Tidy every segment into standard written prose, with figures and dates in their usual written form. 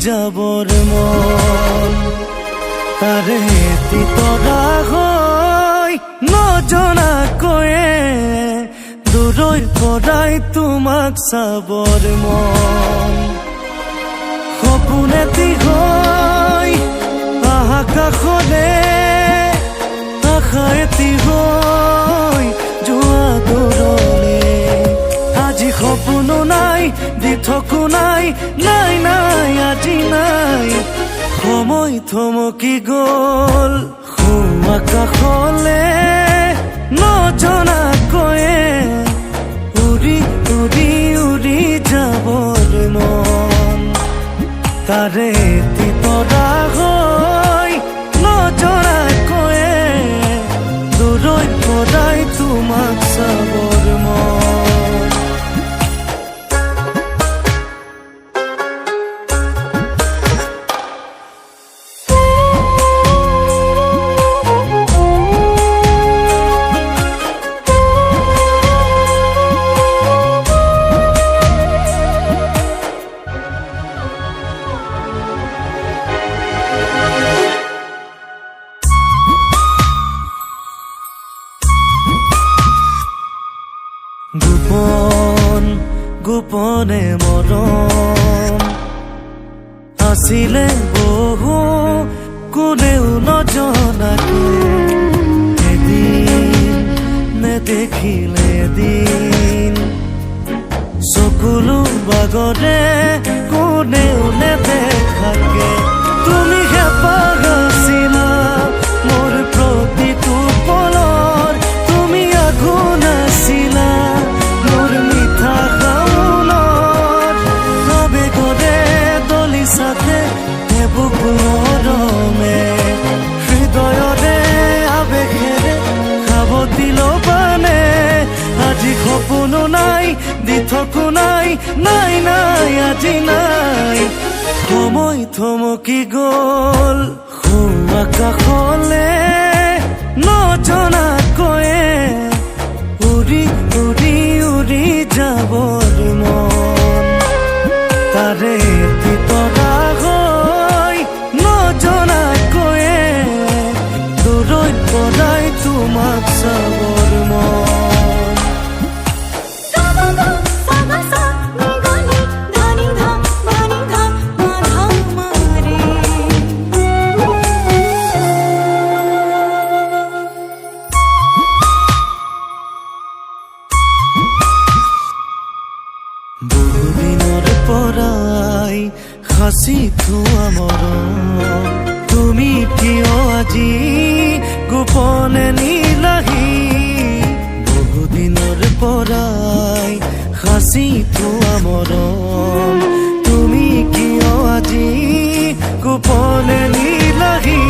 যাবৰ মন তাৰে তিতৰা হৈ নজনাকৈয়ে দূৰৈৰ পৰাই তোমাক চাবৰ মন সপোন এটি হৈ আকাশলে আশা এটি হৈ যোৱা দূৰলে আজি সপোনো নাই দিঠকো নাই নাই নাই আজি নাই সময় থমকি গ'ল আকাশলে নজনাকৈয়ে উৰি উৰি উৰি যাবৰ মন তাৰে তিতৰা হৈ নজনাকৈয়ে দূৰৈৰ পৰাই তোমাক চাবৰ মন গোপন গোপনে মৰম আছিলে বহু কোনেও নজনাকে এদিন নেদেখিলে দিন চকুলো বাগৰে কোনেও নেদেখাকে তুমি হেঁপাহ আছিলা মোৰ প্ৰতিটো পলৰ তুমি আগুণ আছিলা হৃদয়ৰে আবেগেৰে খাবতিল বানে আজি সপোনো নাই দিঠকো নাই নাই নাই আজি নাই সময় থমকি গ'ল আকাশলে নজনাকৈয়ে উৰি উৰি উৰি যাবৰ মন তাৰে তিতৰা হৈ নজনাকৈয়ে দূৰৈৰ পৰাই তোমাক চাবৰ মন বহুদিনৰ পৰাই সাঁচি থোৱা মৰম তুমি কিয় আজি গোপনে নিলাহি বহুদিনৰ পৰাই সাঁচি থোৱা মৰম তুমি কিয় আজি গোপনে নিলাহি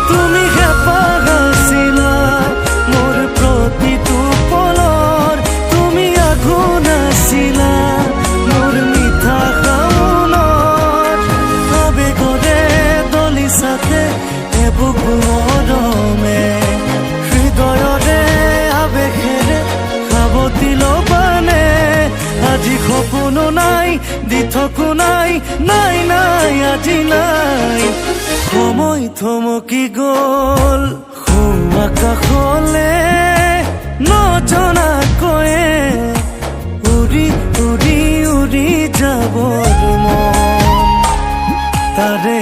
তুমি হেঁপাহ আছিলা মোৰ প্ৰতিটো পলৰ তুমি আগুণ আছিলা মোৰ মিঠা শাওনত আবেগৰে দলিছাতে এবুক মৰমে হৃদয়ৰে আবেগেৰে খাবতিল বানে আজি সপোনো নাই দিঠকো নাই নাই নাই আজি নাই সময় থমকি গ'ল আকাশলে নজনাকৈয়ে উৰি উৰি উৰি যাবৰ মন তাৰে